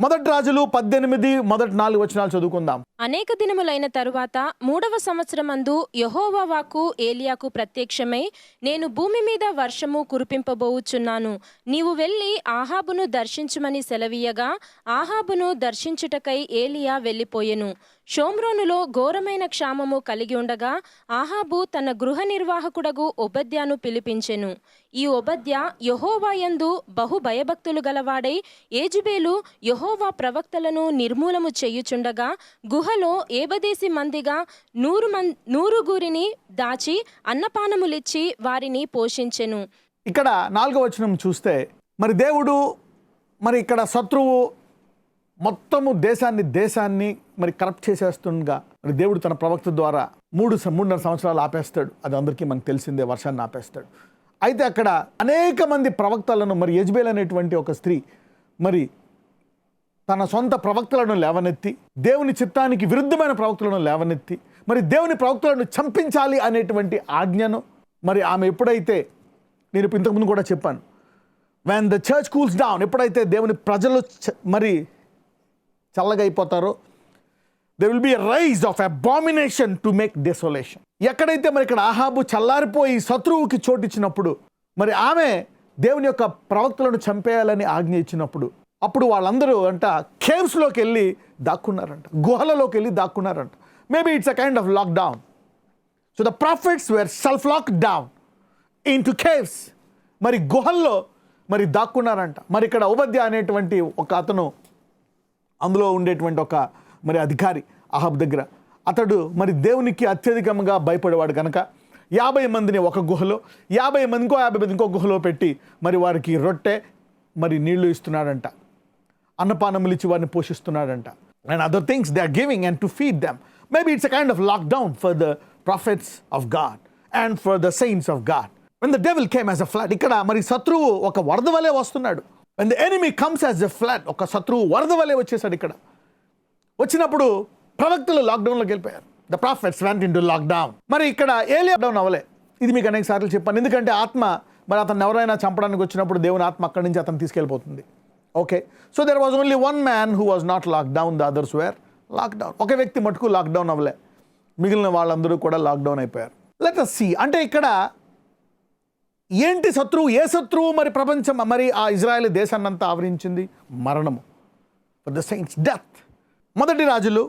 మొదటి రాజులు 18 మొదటి 4 వచనాలు చదువుకుందాం. అనేక దినములైన తరువాత 3వ సంవత్సరమందు యెహోవా వాక్కు ఏలియాకు ప్రత్యక్షమై, నేను భూమి మీద వర్షము కురిపింపబోవుచున్నాను, నీవు వెళ్ళి ఆహాబును దర్శించుమని సెలవీయగా, ఆహాబును దర్శించుటకై ఏలియా వెళ్ళిపోయెను. షోమ్రోనులో ఘోరమైన క్షామము కలిగి ఉండగా ఆహాబు తన గృహ నిర్వాహకుడగు ఒబద్యాను పిలిపించెను. ఈ ఒబద్య యెహోవా యందు బహు భయభక్తులు గలవాడై యెజెబెలు యెహోవా ప్రవక్తలను నిర్మూలము చేయుచుండగా గుహలో ఏబదేసి మందిగా 100 గూరిని దాచి అన్నపానములిచ్చి వారిని పోషించెను. ఇక్కడ 4వ వచనం చూస్తే మరి దేవుడు ఇక్కడ శత్రువు మొత్తము దేశాన్ని మరి కరప్ట్ చేసేస్తుండగా మరి దేవుడు తన ప్రవక్త ద్వారా 3.5 సంవత్సరాలు ఆపేస్తాడు. అది అందరికీ మనకు తెలిసిందే, వర్షాన్ని ఆపేస్తాడు. అయితే అక్కడ అనేక మంది ప్రవక్తలను మరి యెజెబెల్ అనేటువంటి ఒక స్త్రీ మరి తన సొంత ప్రవక్తలను లేవనెత్తి, దేవుని చిత్తానికి విరుద్ధమైన ప్రవక్తలను లేవనెత్తి, మరి దేవుని ప్రవక్తలను చంపించాలి అనేటువంటి ఆజ్ఞను మరి ఆమె ఎప్పుడైతే, నేను ఇంతకుముందు కూడా చెప్పాను, when the church cools down, ఎప్పుడైతే దేవుని ప్రజలు మరి చల్లగా అయిపోతారో, there will be a rise of abomination to make desolation. ఎక్కడైతే మరి ఇక్కడ ఆహాబు చల్లారిపోయి శత్రువుకి చోటిచ్చినప్పుడు మరి ఆమె దేవుని యొక్క ప్రవక్తలను చంపేయాలని ఆజ్ఞ ఇచ్చినప్పుడు అప్పుడు వాళ్ళందరూ కేవ్స్లోకి వెళ్ళి దాక్కున్నారంట, గుహలలోకి వెళ్ళి దాక్కున్నారంట. Maybe it's a kind of lockdown. So the prophets were self lock down into caves, మరి గుహల్లో మరి దాక్కున్నారంట. మరి ఇక్కడ ఉపధ్య అనేటువంటి ఒక అతను, అందులో ఉండేటువంటి ఒక మరి అధికారి అహాబ్ దగ్గర, అతడు మరి దేవునికి అత్యధికంగా భయపడేవాడు కనుక 50 మందిని ఒక గుహలో, 50 మంది ఇంకో గుహలో పెట్టి మరి వారికి రొట్టె మరి నీళ్లు ఇస్తున్నాడంట, అన్నపానములు ఇచ్చి వారిని పోషిస్తున్నాడంట. And other things they are giving and to feed them. Maybe it's a kind of lockdown for the prophets of God and for the saints of God. When the devil came as a flood, ఇక్కడ మరి శత్రువు ఒక వరద వలె వస్తున్నాడు. When the enemy comes as a flood, ఒక శత్రువు వరద వలె వచ్చేసాడు. ఇక్కడ వచ్చినప్పుడు ప్రవక్తలు లాక్డౌన్లోకి వెళ్ళిపోయారు. The profits vent into lockdown. మరి ఇక్కడ ఏలియా లాక్డౌన్ అవ్వలే. ఇది మీకు అనేక సార్లు చెప్పాను. ఎందుకంటే ఆత్మ మరి అతను ఎవరైనా చంపడానికి వచ్చినప్పుడు దేవుని ఆత్మ అక్కడి నుంచి అతను తీసుకెళ్ళిపోతుంది. Okay, so there was only one man who was not lockdown, the others were lockdown. ఒక వ్యక్తి మటుకు లాక్డౌన్ అవ్వలే, మిగిలిన వాళ్ళందరూ కూడా లాక్డౌన్ అయిపోయారు. లెట్ us see, అంటే ఇక్కడ ఏంటి శత్రువు? ఏ శత్రువు మరి ప్రపంచం మరి ఆ ఇజ్రాయెల్ దేశాన్నంతా ఆవరించింది? మరణము, ఫర్ ద సెయింట్స్ డెత్. మొదటి రాజులు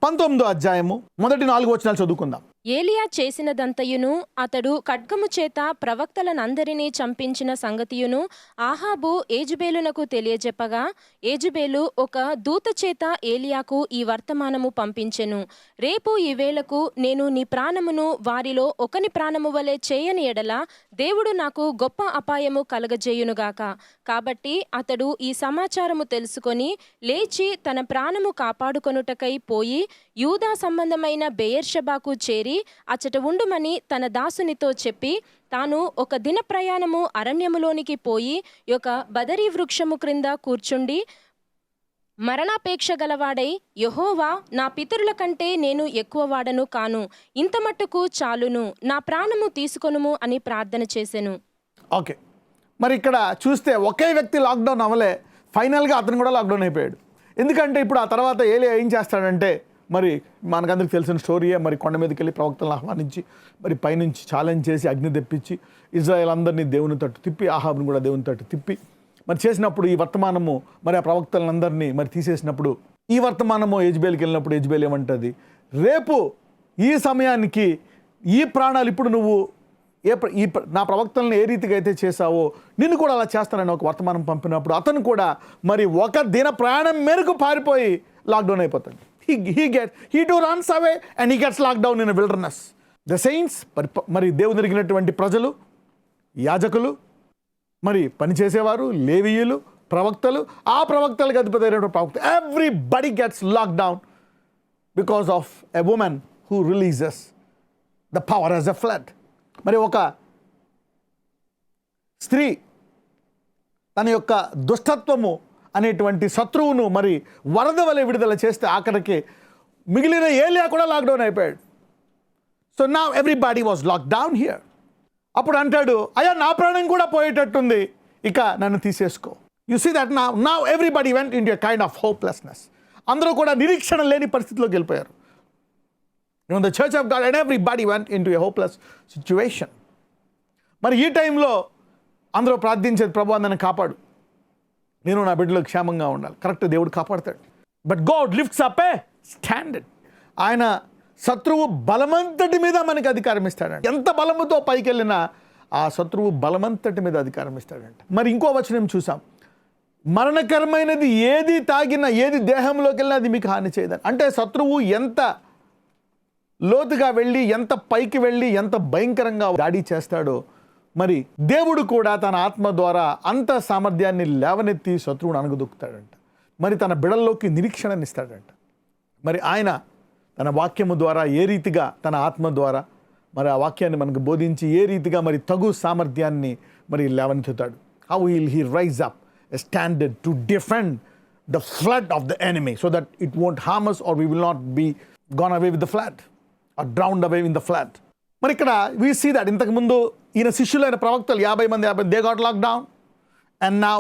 19వ అధ్యాయము మొదటి 4 వచనాలు చదువుకుందాం. ఏలియా చేసినదంతయును, అతడు ఖడ్గము చేత ప్రవక్తలనందరినీ చంపించిన సంగతియును ఆహాబు యెజెబెలునకు తెలియజెప్పగా, యెజెబెలు ఒక దూత చేత ఏలియాకు ఈ వర్తమానము పంపించెను. రేపు ఈ వేళకు నేను నీ ప్రాణమును వారిలో ఒకని ప్రాణము వలె చేయని ఎడల దేవుడు నాకు గొప్ప అపాయము కలగజేయునుగాక. కాబట్టి అతడు ఈ సమాచారము తెలుసుకొని లేచి తన ప్రాణము కాపాడుకొనుటకై పోయి యూదా సంబంధమైన బెయేర్షెబాకు చేరి అచ్చట ఉండుమని తన దాసునితో చెప్పి, తాను ఒక దిన ప్రయాణము అరణ్యములోనికి పోయి ఒక బదరీ వృక్షము క్రింద కూర్చుండి మరణాపేక్ష గలవాడై, యెహోవా, నా పితరుల కంటే నేను ఎక్కువ వాడను కాను, ఇంత మట్టుకు చాలును, నా ప్రాణము తీసుకొనుము అని ప్రార్థన చేసెను. ఓకే, మరి ఇక్కడ చూస్తే ఒకే వ్యక్తి లాక్డౌన్ అవ్వలే, ఫైనల్గా అతను కూడా లాక్డౌన్ అయిపోయాడు. ఎందుకంటే ఇప్పుడు ఆ తర్వాత ఏలియా ఏం చేస్తాడంటే, మరి మనకందరికి తెలిసిన స్టోరీయే, మరి కొండ మీదకి వెళ్ళి ప్రవక్తలను ఆహ్వానించి మరి పైనుంచి ఛాలెంజ్ చేసి అగ్ని తెప్పించి ఇజ్రాయెల్ అందరినీ దేవుని తట్టు తిప్పి, ఆహాబుని కూడా దేవుని తట్టు తిప్పి మరి చేసినప్పుడు ఈ వర్తమానము మరి ఆ ప్రవక్తలందరినీ మరి తీసేసినప్పుడు ఈ వర్తమానము యెజెబెల్కి వెళ్ళినప్పుడు యెజెబెల్ ఏమంటుంది, రేపు ఈ సమయానికి ఈ ప్రాణాలు ఇప్పుడు నువ్వు నా ప్రవక్తలను ఏ రీతిగా అయితే చేశావో నిన్ను కూడా అలా చేస్తానని ఒక వర్తమానం పంపినప్పుడు అతను కూడా మరి ఒక దిన ప్రయాణం మేరకు పారిపోయి లాక్డౌన్ అయిపోతాడు. He too runs away and he gets locked down in a wilderness. The saints, మరి దేవుని ఎరిగినటువంటి ప్రజలు, యాజకులు, మరి పనిచేసేవారు, లేవీయులు, ప్రవక్తలు, ఆ ప్రవక్తలకు అధిపతి అయినటువంటి ప్రవక్త, everybody gets locked down because of a woman who releases the power as a flood. మరి ఒక స్త్రీ తన యొక్క దుష్టత్వము అనేటువంటి శత్రువును మరి వరద వలె విడుదల చేస్తే ఆఖరికి మిగిలిన ఏలియా కూడా లాక్డౌన్ అయిపోయాడు. So now everybody was lock down here. అప్పుడు అంటాడు, అయ్యా నా ప్రాణం కూడా పోయేటట్టుంది, ఇక నన్ను తీసేసుకో. You see that now everybody went in a kind of hopelessness. అందరూ కూడా నిరీక్షణ లేని పరిస్థితిలోకి వెళ్ళిపోయారు. The church of God and everybody went in to a hopeless situation. మరి ఈ టైంలో అందరూ ప్రార్థించేది, ప్రభు నన్ను కాపాడు, నేను నా బిడ్డలో క్షేమంగా ఉండాలి. కరెక్ట్, దేవుడు కాపాడతాడు. But God lifts up A standard. ఆయన శత్రువు బలమంతటి మీద మనకి అధికారం ఇస్తాడంట. ఎంత బలముతో పైకి వెళ్ళినా ఆ శత్రువు బలమంతటి మీద అధికారం ఇస్తాడంట. మరి ఇంకో వచనం చూసాం, మరణకరమైనది ఏది తాగినా, ఏది దేహంలోకి వెళ్ళినా అది మీకు హాని చేయదని. అంటే శత్రువు ఎంత లోతుగా వెళ్ళి, ఎంత పైకి వెళ్ళి, ఎంత భయంకరంగా దాడి చేస్తాడో, మరి దేవుడు కూడా తన ఆత్మ ద్వారా అంత సామర్థ్యాన్ని లేవనెత్తి శత్రువును అణగదొక్కుతాడంట. మరి తన బిడల్లోకి నిరీక్షణనిస్తాడంట. మరి ఆయన తన వాక్యము ద్వారా ఏ రీతిగా, తన ఆత్మ ద్వారా మరి ఆ వాక్యాన్ని మనకు బోధించి ఏ రీతిగా మరి తగు సామర్థ్యాన్ని మరి లేవనెత్తుతాడు. How will he raise up a standard to defend the flood of the enemy so that it won't harm us or we will not be gone away with the flood or drowned away in the flood. మరి ఇక్కడ we see that ఇంతకుముందు ఈయన శిష్యులైన ప్రవక్తలు 50 మంది they got locked down, and now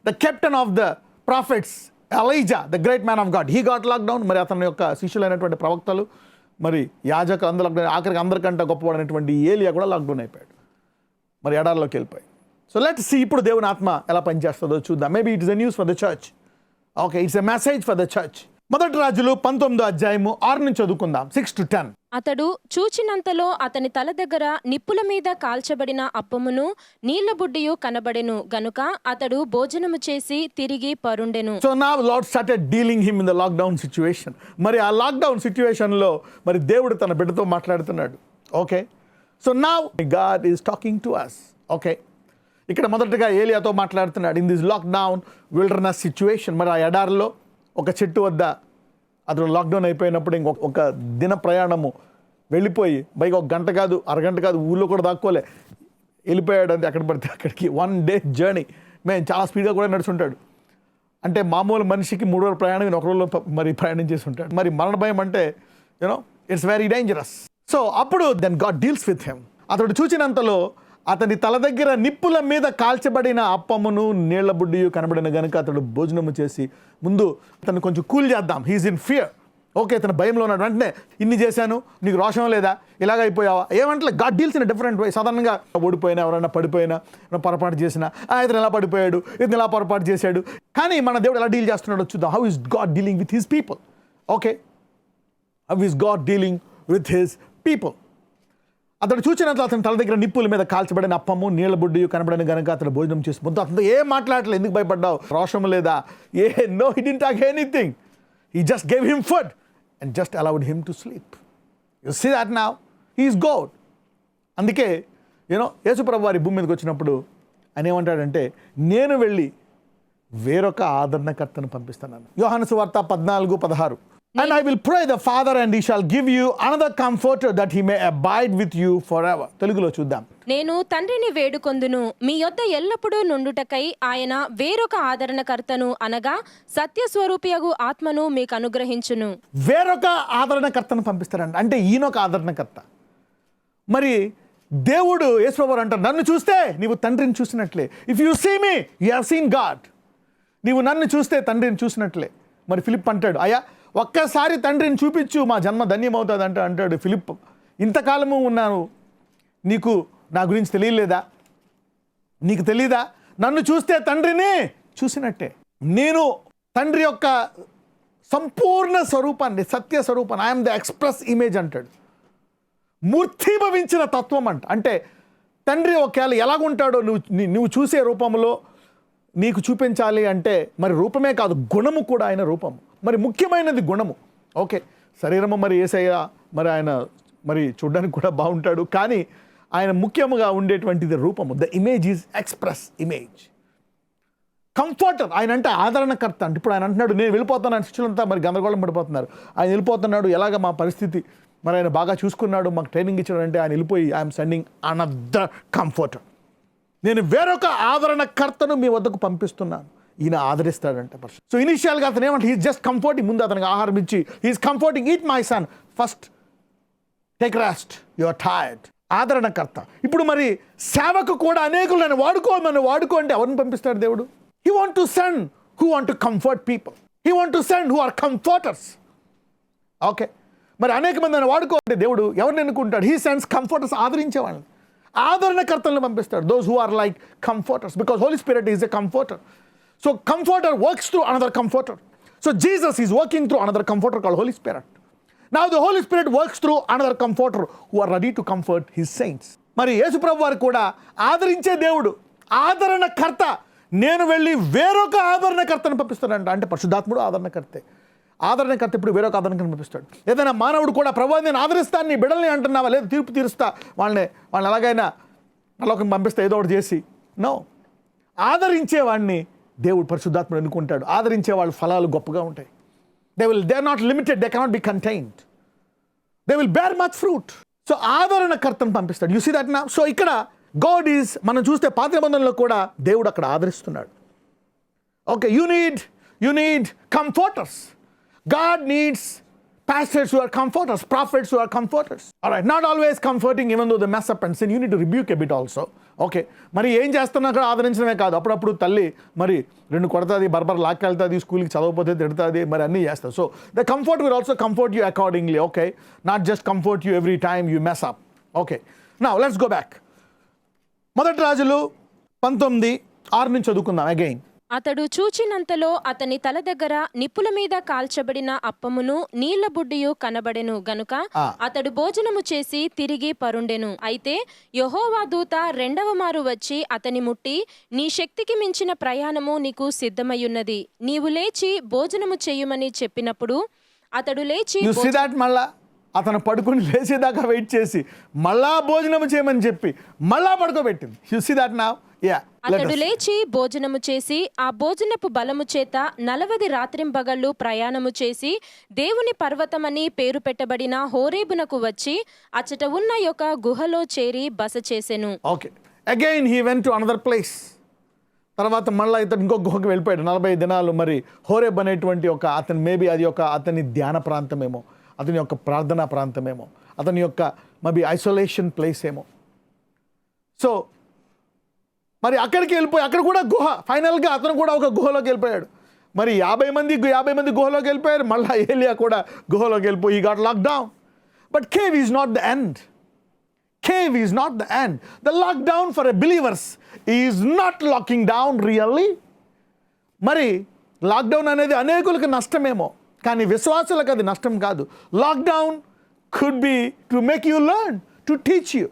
the captain of the prophets Elijah, the great man of God, he got locked down. మరి అతని యొక్క శిష్యులైనటువంటి ప్రవక్తలు, మరి యాజకులు అందరూ లాక్డౌన్, ఆఖరికి అందరికంటే గొప్పవాడైనటువంటి ఏలియా కూడా లాక్డౌన్ అయిపోయాడు, మరి ఎడారిలోకి వెళ్ళిపోయి. సో లెట్స్ సీ ఇప్పుడు దేవుని ఆత్మ ఎలా పనిచేస్తుందో చూద్దాం. Maybe it is a news for the church. Okay, it's a message for the church. మొదటి రాజులు 19వ అధ్యాయము 6 నుంచి చదువుకుందాం, 6 to 10. అతడు చూచినంతలో అతని తల దగ్గర నిప్పుల మీద కాల్చబడిన అప్పమును నీళ్ల బుడ్డియు కనబడెను గనుక అతడు భోజనము చేసి తిరిగి పరుండెను. So now Lord started dealing him in the lockdown situation. మరి ఆ లాక్డౌన్ సిచ్యువేషన్లో మరి దేవుడు తన బిడ్డతో మాట్లాడుతున్నాడు. Okay, so now God is talking to us. Okay, ఇక్కడ మొదటగా ఏలియాతో మాట్లాడుతున్నాడు in this lockdown wilderness situation. మరి ఆ ఎడారిలో ఒక చెట్టు వద్ద అతడు లాక్డౌన్ అయిపోయినప్పుడు ఇంకొక దిన ప్రయాణము వెళ్ళిపోయి, పైగా ఒక గంట కాదు, అరగంట కాదు, ఊళ్ళో కూడా దాక్కోలే, వెళ్ళిపోయాడు. అంటే అక్కడ పడితే అక్కడికి 1 day జర్నీ. మేము చాలా స్పీడ్గా కూడా నడుచుంటాడు. అంటే మామూలు మనిషికి 3 రోజుల ప్రయాణం 1 రోజులో మరి ప్రయాణం చేసి ఉంటాడు. మరి మరణ భయం అంటే ఇట్స్ వెరీ డేంజరస్. సో అప్పుడు then God deals with him. అతడు చూచినంతలో అతని తల దగ్గర నిప్పుల మీద కాల్చబడిన అప్పమును నీళ్ల బుడ్డియు కనబడిన గనుక అతడు భోజనము చేసి, ముందు అతను కొంచెం కూల్ చేద్దాం, హీఈస్ ఇన్ ఫియర్. ఓకే, అతను భయంలో ఉన్నాడు. వెంటనే ఇన్ని చేశాను, నీకు రోషం లేదా, ఇలాగ అయిపోయావా, ఏమంటే God deals in different way. సాధారణంగా ఓడిపోయినా, ఎవరైనా పడిపోయినా, పొరపాటు చేసినా, ఇతను ఎలా పడిపోయాడు, ఇతను ఎలా పొరపాటు చేశాడు. కానీ మన దేవుడు ఎలా డీల్ చేస్తున్నాడో చూద్దాం. How is God dealing with his people. Okay, how is God dealing with his people. అతడు చూచినంత అతని తల దగ్గర నిప్పుల మీద కాల్చబడిన అప్పము నీళ్ల బుడ్డి కనబడిన గనుక అతడు భోజనం చేసి ముందు అతను ఏం మాట్లాడలేదు. ఎందుకు భయపడ్డావు, రోషం లేదా, no, he didn't talk anything. He just gave him food and just allowed him to sleep. You see that now he is God. అందుకే యేసుప్రభు వారి భూమి మీదకి వచ్చినప్పుడు ఆయన ఏమంటాడంటే, నేను వెళ్ళి వేరొక ఆదరణకర్తను పంపిస్తున్నాను. యోహాను సువార్త 14:16. And I will pray the Father and he shall give you another comforter that he may abide with you forever. తెలుగులో చూద్దాం. నేను తండ్రిని వేడుకొందును, మీ యొద్ద ఎల్లప్పుడూ నుండుటకై ఆయన వేరొక ఆదరణకర్తను అనగా సత్యస్వరూపియగు ఆత్మను మీకు అనుగ్రహించును. వేరొక ఆదరణకర్తను పంపిస్తారంట. అంటే ఈయనొక ఆదరణకర్త. మరి దేవుడు యేసుప్రభువు అంటారు, నన్ను చూస్తే నీవు తండ్రిని చూసినట్లే. If you see me you have seen God. నీవు నన్ను చూస్తే తండ్రిని చూసినట్లే. మరి ఫిలిప్ అంటాడు, అయ్యా ఒక్కసారి తండ్రిని చూపించు, మా జన్మ ధన్యమవుతుంది అంటాడు ఫిలిప్. ఇంతకాలము ఉన్నాను, నీకు నా గురించి తెలియలేదా, నీకు తెలీదా, నన్ను చూస్తే తండ్రిని చూసినట్టే. నేను తండ్రి యొక్క సంపూర్ణ స్వరూపాన్ని, సత్య స్వరూపాన్ని, ఐఎమ్ ద ఎక్స్ప్రెస్ ఇమేజ్ అంటాడు. మూర్తిభవించిన తత్వం అంట. అంటే తండ్రి ఒకవేళ ఎలాగుంటాడో నువ్వు చూసే రూపంలో నీకు చూపించాలి అంటే మరి రూపమే కాదు, గుణము కూడా ఆయన రూపము. మరి ముఖ్యమైనది గుణము. ఓకే, శరీరము మరి యేసయ్య మరి ఆయన మరి చూడడానికి కూడా బాగుంటాడు, కానీ ఆయన ముఖ్యముగా ఉండేటువంటిది రూపము. The image is express image. Comforter ఆయన అంటే ఆదరణకర్త. అంటే ఇప్పుడు ఆయన అంటున్నాడు, నేను వెళ్ళిపోతాను. ఆయన శిష్యులంతా మరి గందరగోళం పడిపోతున్నారు. ఆయన వెళ్ళిపోతున్నాడు, ఎలాగ మా పరిస్థితి, మరి ఆయన బాగా చూసుకున్నాడు, మాకు ట్రైనింగ్ ఇచ్చాడు అంటే ఆయన వెళ్ళిపోయి ఐఎమ్ సెండింగ్ అనదర్ కంఫర్టర్. నేను వేరొక ఆదరణకర్తను మీ వద్దకు పంపిస్తున్నాను, ఈయన ఆదరిస్తాడంట. సో ఇనిషియల్గా అతను ఏమంటే హీస్ జస్ట్ కంఫర్టింగ్. ముందు అతనికి ఆహారం ఇచ్చి he's comforting, eat my son, first take rest, you are tired. ఆదరణకర్త. ఇప్పుడు మరి సేవకు కూడా అనేకులు నన్ను వాడుకో అంటే ఎవరిని పంపిస్తాడు దేవుడు? He want to send who want to comfort people. He want to send who are comforters. Okay, మరి అనేక మందిని వాడుకోవాలంటే దేవుడు ఎవరిని ఎన్నుకుంటాడు? హీ సెండ్స్ కంఫర్టర్స్, ఆదరించే వాళ్ళని, ఆదరణకర్తలను పంపిస్తాడు. Those who are like comforters, because Holy Spirit is a comforter. So comforter works through another comforter. So Jesus is working through another comforter called Holy Spirit. Now the Holy Spirit works through another comforter who are ready to comfort his saints. మరి యేసుప్రభు వారు కూడా ఆదరించే దేవుడు, ఆదరణకర్త. నేను వెళ్ళి వేరొక ఆదరణకర్తను పంపిస్తానంట. అంటే పరిశుద్ధాత్ముడు ఆదరణకర్తే. ఆదరణకర్త ఇప్పుడు వేరొక ఆదరణకర్తను పంపిస్తాడు. ఏదైనా మానవుడు కూడా ప్రభు నేను ఆదరిస్తాను నీ బిడ్డల్ని అంటున్నావా, లేదు తీర్పు తీరుస్తా వాళ్ళని ఎలాగైనా నలోకం పంపిస్తే ఏదో ఒకటి చేసి, నో, ఆదరించేవాడిని దేవుడు పరిశుద్ధాత్ముడు ఎన్నుకుంటాడు. ఆదరించే వాళ్ళ ఫలాలు గొప్పగా ఉంటాయి. They are not limited, they cannot be contained. They will bear much fruit. So ఆదరణకర్తను పంపిస్తాడు. You see that now? So ఇక్కడ God is, మనం చూస్తే పాత నిబంధనలో కూడా దేవుడు అక్కడ ఆదరిస్తున్నాడు. Okay, you need comforters. God needs pastors who are comforters, prophets who are comforters. All right, not always comforting even though they mess up and sin. You need to rebuke a bit also. Okay, మరి ఏం చేస్తున్నా అక్కడ ఆదరించడమే కాదు, అప్పుడప్పుడు తల్లి మరి 2 కొడుతుంది, Berber లాక్కెళ్తుంది, స్కూల్కి చదవకపోతే తిడుతుంది, మరి అన్నీ చేస్తుంది. So the comfort will also comfort you accordingly. Okay, not just comfort you every time you mess up. Okay, now let's go back. మొదటి రాజులు 19:6 నుంచి చదువుకుందాం అగైన్. అతడు చూచినంతలో అతని తల దగ్గర నిప్పుల మీద కాల్చబడిన అప్పమును నీళ్ల బుడ్డియు కనబడెను గనుక అతడు భోజనము చేసి తిరిగి పరుండెను. అయితే యెహోవా దూత 2వ మారు వచ్చి అతని ముట్టి, నీ శక్తికి మించిన ప్రయాణము నీకు సిద్ధమయ్యున్నది, నీవు లేచి భోజనము చెయ్యుమని చెప్పినప్పుడు అతడు లేచి, మళ్ళా అతను పడుకుని లేచేదాకా వెయిట్ చేసి మళ్ళా భోజనము చేయమని చెప్పి మళ్ళా పడుకోబెట్టింది. You see that now? అతడు లేచి భోజనము చేసి ఆ భోజనపు బలము చేత 40 రాత్రింబగళ్ళు ప్రయాణము చేసి దేవుని పర్వతమని పేరు పెట్టబడిన హోరేబునకు వచ్చి అచ్చట ఉన్న యొక్క గుహలో చేరి బస చేసెను. Okay, again he went to another place. తర్వాత మళ్ళీ ఇతను ఇంకో గుహకు వెళ్ళిపోయాడు 40 దినాలు. మరి హోరేబ్ అనేటువంటి ఒక అతని మేబీ అది ఒక అతని ధ్యాన ప్రాంతమేమో, అతని యొక్క ప్రార్థనా ప్రాంతమేమో, అతని యొక్క మేబీ ఐసోలేషన్ ప్లేస్ ఏమో. సో మరి అక్కడికి వెళ్ళిపోయి అక్కడ కూడా గుహ, ఫైనల్గా అతను కూడా ఒక గుహలోకి వెళ్ళిపోయాడు. మరి 50 మంది గుహలోకి వెళ్ళిపోయారు. మళ్ళీ ఏలియా కూడా గుహలోకి వెళ్ళిపోయి ఈ got lockdown. But cave is not the end. Cave is not the end. The lockdown for a believers is not locking down really. మరి లాక్డౌన్ అనేది అనేకులకు నష్టమేమో, కానీ విశ్వాసులకు అది నష్టం కాదు. Lockdown could be to make you learn, to teach you,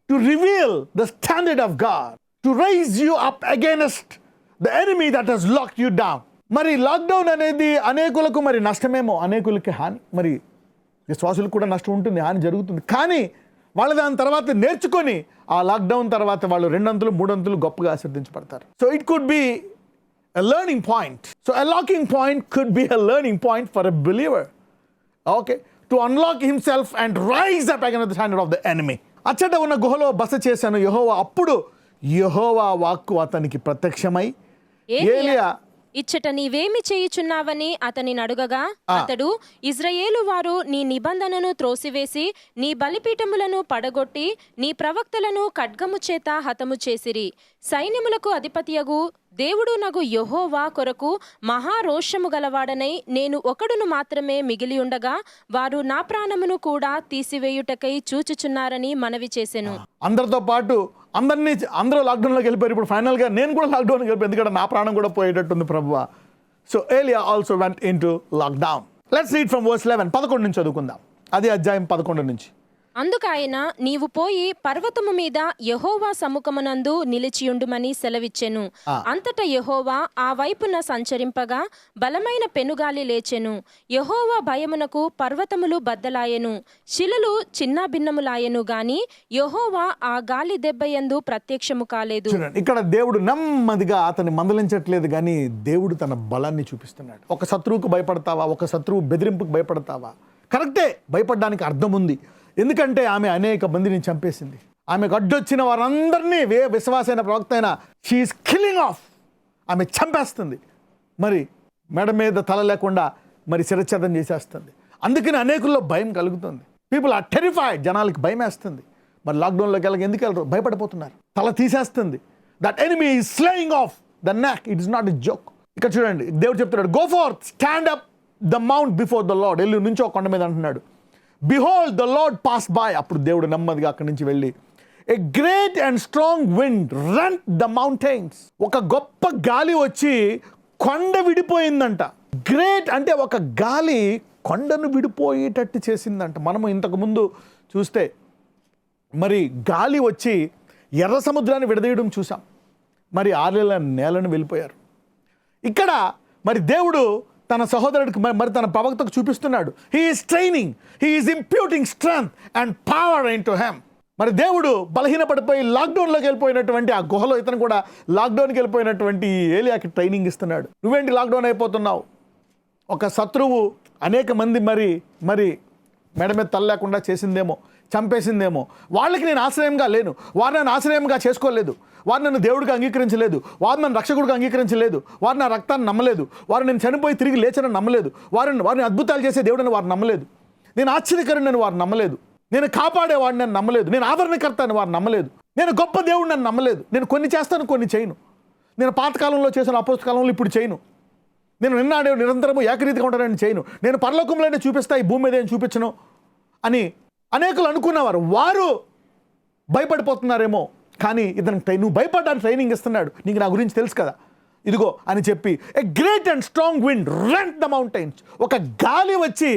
to reveal the standard of God, to raise you up against the enemy that has locked you down. మరి lockdown అనేది అనేకులకు మరి నష్టమేమో, అనేకులకి హాని. మరి విశ్వాసులకు కూడా నష్టం ఉంటుంది, హాని జరుగుతుంది. కానీ వాళ్ళు దాని తర్వాత నేర్చుకొని ఆ లాక్డౌన్ తర్వాత వాళ్ళు 2 అంతులు 3 అంతులు గొప్పగా ఆశీర్వదించబడతారు. So it could be a learning point. So a locking point could be a learning point for a believer. Okay, to unlock himself and rise up against the standard of the enemy. అచ్చట ఉన్న గుహలో బస చేశాను యెహోవా. అప్పుడు యెహోవా వాక్కు అతనికి ప్రత్యక్షమై, ఏలియా ఇచ్చట నీవేమి చేయుచున్నావని అతని అడుగగా అతడు, ఇజ్రాయేలు వారు నీ నిబంధనను త్రోసివేసి నీ బలిపీఠములను పడగొట్టి నీ ప్రవక్తలను ఖడ్గము చేత హతము చేసిరి. సైన్యములకు అధిపతియగు దేవుడు నగు యెహోవా కొరకు మహారోషము గలవాడనై నేను ఒకడును మాత్రమే మిగిలి ఉండగా వారు నా ప్రాణమును కూడా తీసివేయుటకై చూచుచున్నారని మనవి చేసెను. అందరితో పాటు అందరూ లాక్డౌన్లోకి వెళ్ళిపోయారు. ఇప్పుడు ఫైనల్గా నేను కూడా లాక్డౌన్కి వెళ్ళిపోయి, ఎందుకంటే నా ప్రాణం కూడా పోయేటట్టుంది ప్రభువా. సో ఏలియా also went in to lockdown. Let's read from verse 11, 11 నుంచి చదువుకుందాం. అది అధ్యాయం 11 నుంచి. అందుకాయన నీవు పోయి పర్వతము మీద యెహోవా సముఖమునందు నిలిచియుండుమని సెలవిచ్చెను. అంతటా యెహోవా ఆ వైపున సంచరింపగా బలమైన పెనుగాలి లేచెను. యెహోవా భయమునకు పర్వతములు బద్దలాయెను, శిలలు చిన్నాభిన్నములాయెను గాని యెహోవా ఆ గాలి దెబ్బయందు ప్రత్యక్షము కాలేదు. ఇక్కడ దేవుడు నెమ్మదిగా అతన్ని మందలించట్లేదు, కానీ దేవుడు తన బలాన్ని చూపిస్తున్నాడు. ఒక శత్రువుకు భయపడతావా? ఒక శత్రువు బెదిరింపుకు భయపడతావా? కరెక్టే, భయపడడానికి అర్థం ఉంది. ఎందుకంటే ఆమె అనేక మందిని చంపేసింది. ఆమెకు అడ్డొచ్చిన వారందరినీ విశ్వాసైన ప్రవక్త అయిన షీఈస్ కిల్లింగ్ ఆఫ్, ఆమె చంపేస్తుంది. మరి మెడ మీద తల లేకుండా మరి శిరచ్ఛేదం చేసేస్తుంది. అందుకని అనేకుల్లో భయం కలుగుతుంది. పీపుల్ ఆర్ టెరిఫైడ్, జనాలకి భయం వేస్తుంది. మరి లాక్డౌన్లోకి ఎందుకు వెళ్ళరు? భయపడిపోతున్నారు. తల తీసేస్తుంది. That enemy is slaying of the neck. It is not a joke. ఇక్కడ చూడండి, దేవుడు చెప్తున్నాడు, go forth, stand up the mount before the Lord. వెళ్ళి నుంచో కొండ మీద అంటున్నాడు. Behold the Lord pass by. అప్పుడు దేవుడు నెమ్మదిగా అక్కడి నుంచి వెళ్ళి, a great and strong wind rent the mountains. ఒక గొప్ప గాలి వచ్చి కొండ విడిపోయిందంట. గ్రేట్ అంటే ఒక గాలి కొండను విడిపోయేటట్టు చేసిందంట. మనము ఇంతకుముందు చూస్తే మరి గాలి వచ్చి ఎర్ర సముద్రాన్ని విడదీయడం చూసాం. మరి 6 నేలను వెళ్ళిపోయారు. ఇక్కడ మరి దేవుడు తన సహోదరుడికి మరి తన ప్రవక్తకు చూపిస్తున్నాడు. He is training, he is imputing strength and power into him. మరి దేవుడు బలహీనపడిపోయి లాక్డౌన్లోకి వెళ్ళిపోయినటువంటి ఆ గుహలో ఇతను కూడా లాక్డౌన్కి వెళ్ళిపోయినటువంటి ఏలియాకి ట్రైనింగ్ ఇస్తున్నాడు. నువ్వేంటి లాక్డౌన్ అయిపోతున్నావు? ఒక శత్రువు అనేక మంది మరి మెడ మీద తల లేకుండా చేసిందేమో, చంపేసిందేమో. వాళ్ళకి నేను ఆశ్రయంగా లేను, వారు నన్ను ఆశ్రయంగా చేసుకోలేదు, వారు నన్ను దేవుడిగా అంగీకరించలేదు, వారు నన్ను రక్షకుడిగా అంగీకరించలేదు, వారు నా రక్తాన్ని నమ్మలేదు, వారు నేను చనిపోయి తిరిగి లేచని నమ్మలేదు, వారిని అద్భుతాలు చేసే దేవుడని వారు నమ్మలేదు, నేను ఆశ్చర్యకరుణ్ణి వారు నమ్మలేదు, నేను కాపాడేవాడిని అని నమ్మలేదు, నేను ఆదరణకర్త అని వారు నమ్మలేదు, నేను గొప్ప దేవుడిని అని నమ్మలేదు. నేను కొన్ని చేస్తాను, కొన్ని చేయను. నేను పాతకాలంలో చేసిన అపోస్తకాలంలో ఇప్పుడు చేయను. నేను నిన్నాడే నిరంతరము ఏకరీతిగా ఉంటానని చేయను. నేను పరలోకంలోనే చూపిస్తా, ఈ భూమి మీద ఏం చూపించను అని అనేకులు అనుకున్నవారు. వారు భయపడిపోతున్నారేమో. కానీ ఇతనికి నువ్వు భయపడ్డానికి ట్రైనింగ్ ఇస్తున్నాడు. నీకు నా గురించి తెలుసు కదా, ఇదిగో అని చెప్పి, ఏ great and strong wind rent the mountains. ఒక గాలి వచ్చి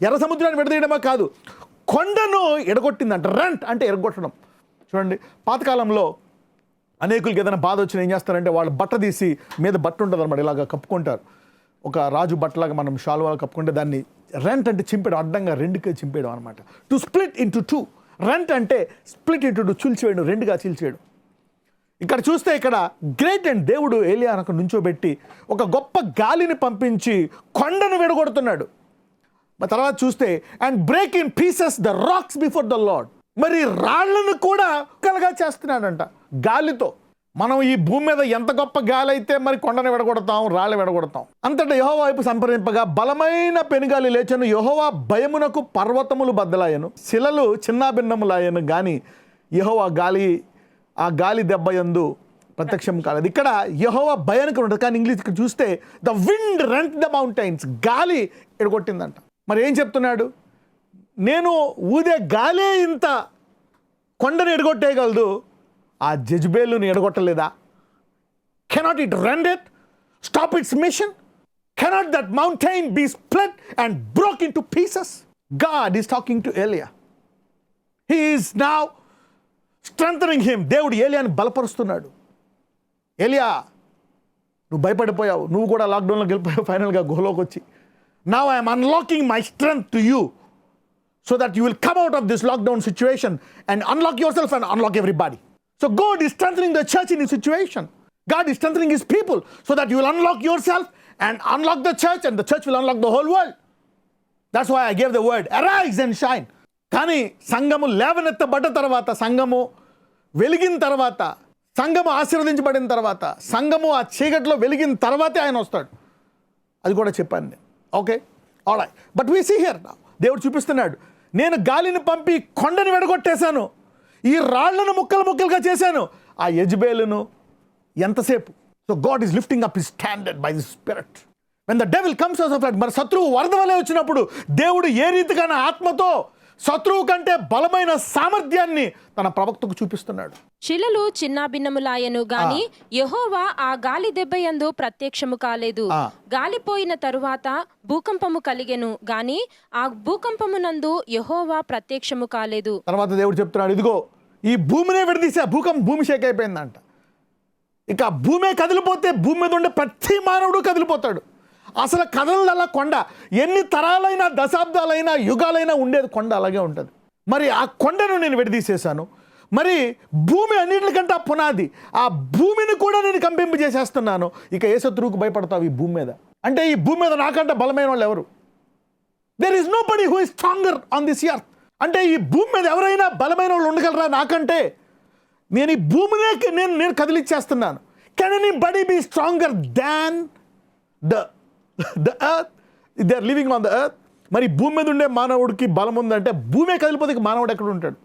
ఎర్ర సముద్రాన్ని విడదీయడమా కాదు, కొండను ఎడగొట్టిందంట. రెంట్ అంటే ఎరగొట్టడం. చూడండి, పాతకాలంలో అనేకులకి ఏదైనా బాధ వచ్చినా ఏం చేస్తారంటే వాళ్ళు బట్ట తీసి మీద బట్ట ఉంటుంది అనమాట, ఇలాగ కప్పుకుంటారు. ఒక రాజు బట్టలాగా మనం షాల్వాలు కప్పుకుంటే దాన్ని రెంట్ అంటే చింపేయడం, అడ్డంగా రెండుగా చింపేయడం అనమాట. To split into 2. రెంట్ అంటే స్ప్లిట్ ఇంటూ 2, చీల్చేయడం, రెండుగా చీల్చేయడం. ఇక్కడ చూస్తే ఇక్కడ గ్రేట్ అండ్ దేవుడు ఏలియాను నుంచోబెట్టి ఒక గొప్ప గాలిని పంపించి కొండను విడగొడుతున్నాడు. తర్వాత చూస్తే and break in pieces the rocks before the lord. మరి రాళ్లను కూడా కలగా చేస్తున్నాడంట గాలితో. మనం ఈ భూమి మీద ఎంత గొప్ప గాలి అయితే మరి కొండను విడగొడతాం, రాళ్ళు విడగొడతాం. అంతటా యెహోవా వైపు సంప్రదింపగా బలమైన పెనుగాలి లేచెను. యెహోవా భయమునకు పర్వతములు బద్దలాయను, శిలలు చిన్నాభిన్నములాయను. కానీ యెహోవా ఆ గాలి దెబ్బ యందు ప్రత్యక్షం కాలేదు. ఇక్కడ యెహోవా భయానికి ఉంటుంది, కానీ ఇంగ్లీష్ ఇక్కడ చూస్తే the wind rent the mountains. గాలి ఎడగొట్టిందంట. మరి ఏం చెప్తున్నాడు? నేను ఊదే గాలే ఇంత కొండను ఎడగొట్టేయగలదు, ఆ జెజబేలుని ఎడగొట్టలేదా? Cannot it rend it, stop its mission? Cannot that mountain be split and broke into pieces? God is talking to ఏలియా. He is now strengthening him. దేవుడు ఏలియాని బలపరుస్తున్నాడు. ఏలియా, నువ్వు భయపడిపోయావు, నువ్వు కూడా లాక్డౌన్లోకి వెళ్ళిపోయావు ఫైనల్గా గుహలోకి వచ్చి. Now I'm unlocking my strength to you so that you will come out of this lockdown situation and unlock yourself and unlock everybody. So God is strengthening the church in his situation. God is strengthening his people so that you will unlock yourself and unlock the church, and the church will unlock the whole world. That's why I gave the word arise and shine. కానీ సంఘము లేవనెత్తబడ్డ తర్వాత, సంఘము వెలిగిన తర్వాత, సంఘము ఆశీర్వదించబడిన తర్వాత, సంఘము ఆ చీకట్లో వెలిగిన తర్వాతే ఆయన వస్తాడు. అది కూడా చెప్పాను నేను. Okay, alright. But we see here now దేవుడు చూపిస్తున్నాడు, నేను గాలిని పంపి కొండని విడగొట్టేశాను, ఈ రాళ్లను ముక్కలు ముక్కలుగా చేశాను. ఆ యెజబేలును ఎంతసేపు? So God is lifting up his standard by the spirit. When the devil comes out of flood, మరి శత్రువు వరద వలె వచ్చినప్పుడు దేవుడు ఏ రీతిగా ఆత్మతో శత్రువు కంటే బలమైన సామర్థ్యాన్ని తన ప్రవక్తకు చూపిస్తున్నాడు. శిలలు చిన్నాభిన్నములాయను, గాని యెహోవా ఆ గాలి దెబ్బయందు ప్రత్యక్షము కాలేదు. గాలిపోయిన తరువాత భూకంపము కలిగెను, గాని ఆ భూకంపమునందు యెహోవా ప్రత్యక్షము కాలేదు. తర్వాత దేవుడు చెప్తున్నాడు, ఇదిగో ఈ భూమినే విడదీసా. భూమి షేక్ అయిపోయిందంట. ఇక భూమే కదిలిపోతే భూమి మీద ఉండే ప్రతి మానవుడు కదిలిపోతాడు. అసలు కదలదలా కొండ. ఎన్ని తరాలైనా, దశాబ్దాలైనా, యుగాలైనా ఉండేది కొండ అలాగే ఉంటుంది. మరి ఆ కొండను నేను విడదీసేశాను. మరి భూమి అన్నింటికంటే పునాది, ఆ భూమిని కూడా నేను కంపింపజేసేస్తున్నాను. ఇక ఏ శత్రువుకు భయపడతావు ఈ భూమి మీద? అంటే ఈ భూమి మీద నాకంటే బలమైన వాళ్ళు ఎవరు? There is nobody who is stronger on this earth. అంటే ఈ భూమి మీద ఎవరైనా బలమైన వాళ్ళు ఉండగలరా నాకంటే? నేను ఈ భూమినే నేను కదిలిచ్చేస్తున్నాను. Can anybody be stronger than the earth? they are living on the earth. మరి భూమి మీద ఉండే మానవుడికి బలం ఉందంటే భూమే కదిలిపోతే మానవుడు ఎక్కడ ఉంటాడు?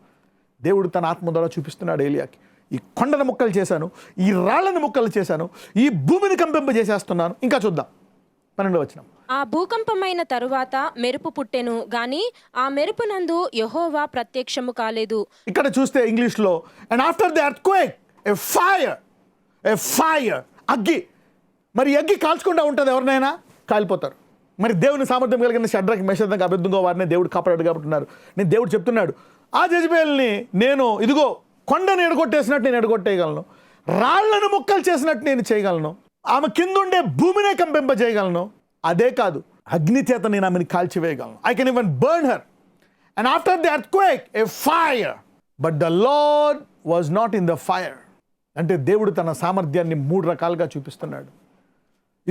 దేవుడు తన ఆత్మ ద్వారా చూపిస్తున్నాడు ఏలియాకి, ఈ కొండను ముక్కలు చేశాను, ఈ రాళ్ళను ముక్కలు చేశాను, ఈ భూమిని కంపింపజేసేస్తున్నాను. ఇంకా చూద్దాం 12వ వచనం. ఆ భూకంపమైన తరువాత మెరుపు పుట్టెను గాని ఆ మెరుపునందు యెహోవా ప్రత్యక్షము కాలేదు. ఇక్కడ చూస్తే ఇంగ్లీష్లో and after the earthquake a fire, అగ్గి. మరి అగ్గి కాల్చకుండా ఉంటుంది, ఎవరినైనా కాలిపోతారు. మరి దేవుని సామర్థ్యం కలిగిన షడ్రక్ మెషక్ అబేద్నెగో వారిని దేవుడు కాపాడాడు కాబట్టి నేను దేవుడు చెప్తున్నాడు, ఆ జెజబేల్ని నేను ఇదిగో కొండను ఎడగొట్టేసినట్టు నేను ఎడగొట్టేయగలను, రాళ్లను ముక్కలు చేసినట్టు నేను చేయగలను, ఆమె కిందుండే భూమినే కంపింపజేయగలను. అదే కాదు, అగ్ని చేత నేను ఆమెను కాల్చివేయగలను. I can even burn her. And after the earthquake a fire, but the Lord was not in the fire. అంటే దేవుడు తన సామర్థ్యాన్ని 3 రకాలుగా చూపిస్తున్నాడు.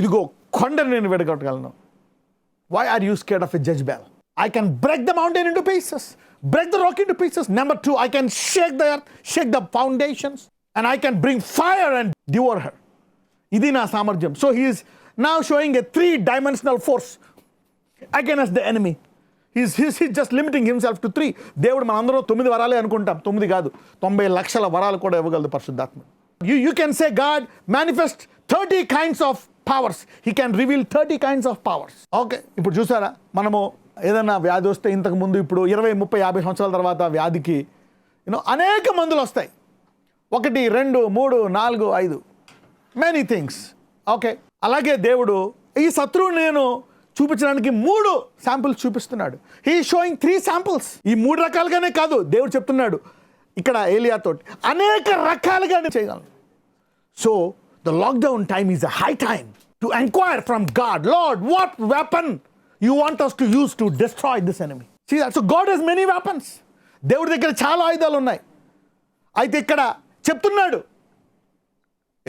ఇదిగో కొండను నేను విడగొట్టగలను. Why are you scared of a Jezebel? I can break the mountain into pieces, break the rock into pieces. Number 2, I can shake the earth, shake the foundations, and I can bring fire and devour her. Idi na samartham. So he is now showing a 3-dimensional force against the enemy. He's just limiting himself to 3. దేవుడు మనందరం 9 వరాలే అనుకుంటాం. 9 కాదు, 90 లక్షల వరాలు కూడా ఇవ్వగలదు పరిశుద్ధాత్మ. You can say God manifest 30 kinds of powers. He can reveal 30 kinds of powers. Okay, ఇప్పుడు చూసారా, మనము ఏదైనా వ్యాధి వస్తే ఇంతకు ముందు ఇప్పుడు 20, 30, 50 సంవత్సరాల తర్వాత వ్యాధికి అనేక మందులు వస్తాయి. 1, 2, 3, 4, 5 మెనీ థింగ్స్. ఓకే, అలాగే దేవుడు ఈ శత్రువు నేను చూపించడానికి 3 శాంపుల్స్ చూపిస్తున్నాడు. He showing 3 samples. ఈ 3 రకాలుగానే కాదు, దేవుడు చెప్తున్నాడు ఇక్కడ ఏలియాతో అనేక రకాలుగా చేయగలను. So the lockdown time is a high time to inquire from God, Lord, what weapon you want us to use to destroy this enemy. See that? So God has many weapons. దేవుడి దగ్గర చాలా ఆయుధాలు ఉన్నాయి. అయితే ఇక్కడ చెప్తున్నాడు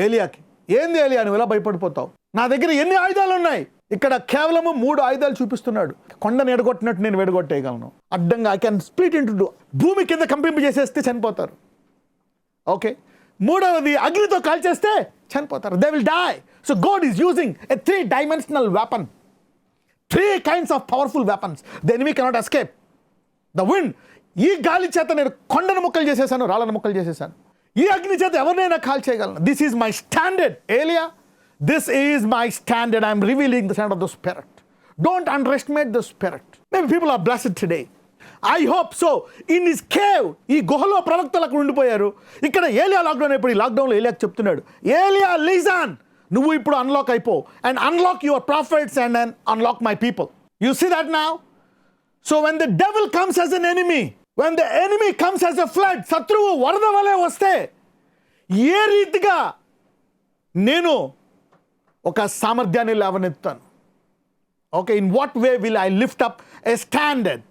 ఏలియాకి, ఏంది ఏలియా నువ్వు ఎలా భయపడిపోతావు, నా దగ్గర ఎన్ని ఆయుధాలు ఉన్నాయి. ఇక్కడ కేవలము 3 ఆయుధాలు చూపిస్తున్నాడు. కొండను ఎడగొట్టినట్టు నేను వెడగొట్టేయగలను. అడ్డంగా ఐ కెన్ స్ప్లిట్ ఇంటూ, భూమి కింద కంపింపజేసేస్తే చనిపోతారు. ఓకే, 3వది అగ్నితో కాల్చేస్తే చనిపోతారు. They will die. So God is using a 3-dimensional weapon. 3 kinds of powerful weapons. The enemy cannot escape. The wind, ఈ గాలి చేత నేను కొండను ముక్కలు చేసేసాను, రాళ్ళను ముక్కలు చేసేసాను. ఈ అగ్ని చేత ఎవరినైనా కాల్ చేయగలను. దిస్ ఈజ్ మై స్టాండర్డ్ ఏలియా. This is my standard. I'm revealing the standard of the spirit. Don't underestimate the spirit. Maybe people are blessed today. I hope so. In this cave, ఈ గుహలో ప్రవక్తలు అక్కడ ఉండిపోయారు. ఇక్కడ ఏలియా lockdown అయిపోయి, ఈ లాక్డౌన్లో ఏలియాకి చెప్తున్నాడు, ఏలియా లిజన్, నువ్వు ఇప్పుడు అన్లాక్ అయిపో and unlock your prophets and unlock my people. You see that now. So when the devil comes as an enemy, when the enemy comes as a flood, శత్రువు వరద వలె వస్తే ఏ రీతిగా నేను ఒక సామర్థ్యాన్ని లేవనెత్తాను. Okay, in what way will I lift up a standard.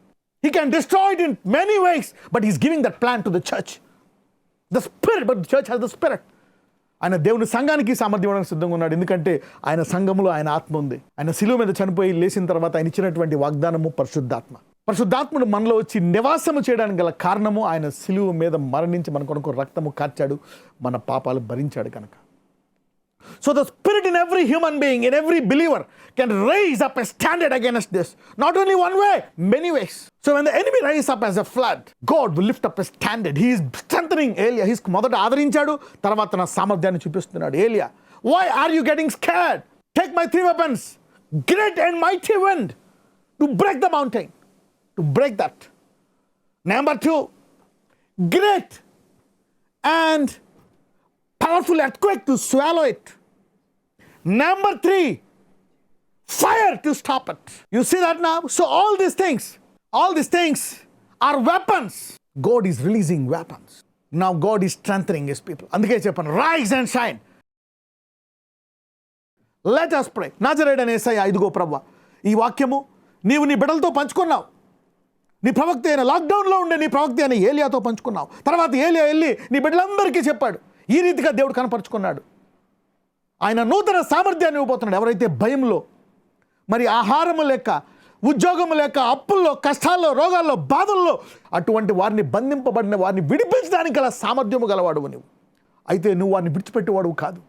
He can destroy it in many ways, but he's giving that plan to the church. The spirit, but the church has the spirit. ఆయన దేవుని సంఘానికి సామర్థ్యం ఇవ్వడానికి సిద్ధంగా ఉన్నాడు. ఎందుకంటే ఆయన సంఘంలో ఆయన ఆత్మ ఉంది. ఆయన శిలువ మీద చనిపోయి లేచిన తర్వాత ఆయన ఇచ్చినటువంటి వాగ్దానము పరిశుద్ధాత్మ. పరిశుద్ధాత్ముడు మనలో వచ్చి నివాసము చేయడానికి గల కారణము ఆయన శిలువ మీద మరణించి మన కొరకు రక్తము కార్చాడు, మన పాపాలు భరించాడు కనుక. So the spirit in every human being, in every believer, can raise up a standard against this. Not only one way, many ways. So when the enemy rises up as a flood, God will lift up a standard. He is strengthening Elia. He's మొదట ఆదరించాడు, తర్వాత తన సామర్థ్యాన్ని చూపిస్తున్నాడు. Elia, why are you getting scared? Take my 3 weapons, great and mighty wind to break the mountain, to break that. Number 2, great and powerful earthquake to swallow it. Number 3, fire to stop it. You see that now? So all these things are weapons. God is releasing weapons. Now God is strengthening his people. అందుకే చెప్పాను, rise and shine. Let us pray. నాజరేయుడైన యేసయ్య, ఇదిగో ప్రభువా, ఈ వాక్యము నీవు నీ బిడ్డలతో పంచుకున్నావు. నీ ప్రవక్త అయిన లాక్డౌన్లో ఉండే నీ ప్రవక్త అయిన ఏలియాతో పంచుకున్నావు. తర్వాత ఏలియా వెళ్ళి నీ బిడ్డలందరికీ చెప్పాడు. ఈ రీతిగా దేవుడు కనపరుచుకున్నాడు. ఆయన నూతన సామర్థ్యాన్ని ఇవ్వబోతున్నాడు. ఎవరైతే భయంలో, మరి ఆహారము లేక, ఉద్యోగము లేక, అప్పుల్లో, కష్టాల్లో, రోగాల్లో, బాధల్లో అటువంటి వారిని బంధింపబడిన వారిని విడిపించడానికి గల సామర్థ్యము గలవాడువు నీవు. అయితే నువ్వు వారిని విడిచిపెట్టేవాడువు కాదు,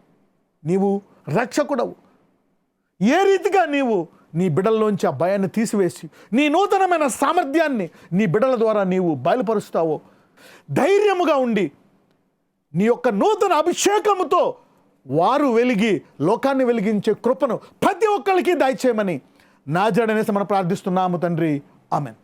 నీవు రక్షకుడవు. ఏ రీతిగా నీవు నీ బిడ్డల్లోంచి ఆ భయాన్ని తీసివేసి నీ నూతనమైన సామర్థ్యాన్ని నీ బిడ్డల ద్వారా నీవు బయలుపరుస్తావో, ధైర్యముగా ఉండి నీ యొక్క నూతన అభిషేకముతో వారు వెలిగి లోకాన్ని వెలిగించే కృపను ప్రతి ఒక్కరికి దయచేయమని నా జడనేసి మనం ప్రార్థిస్తున్నాము తండ్రి. ఆమెన్.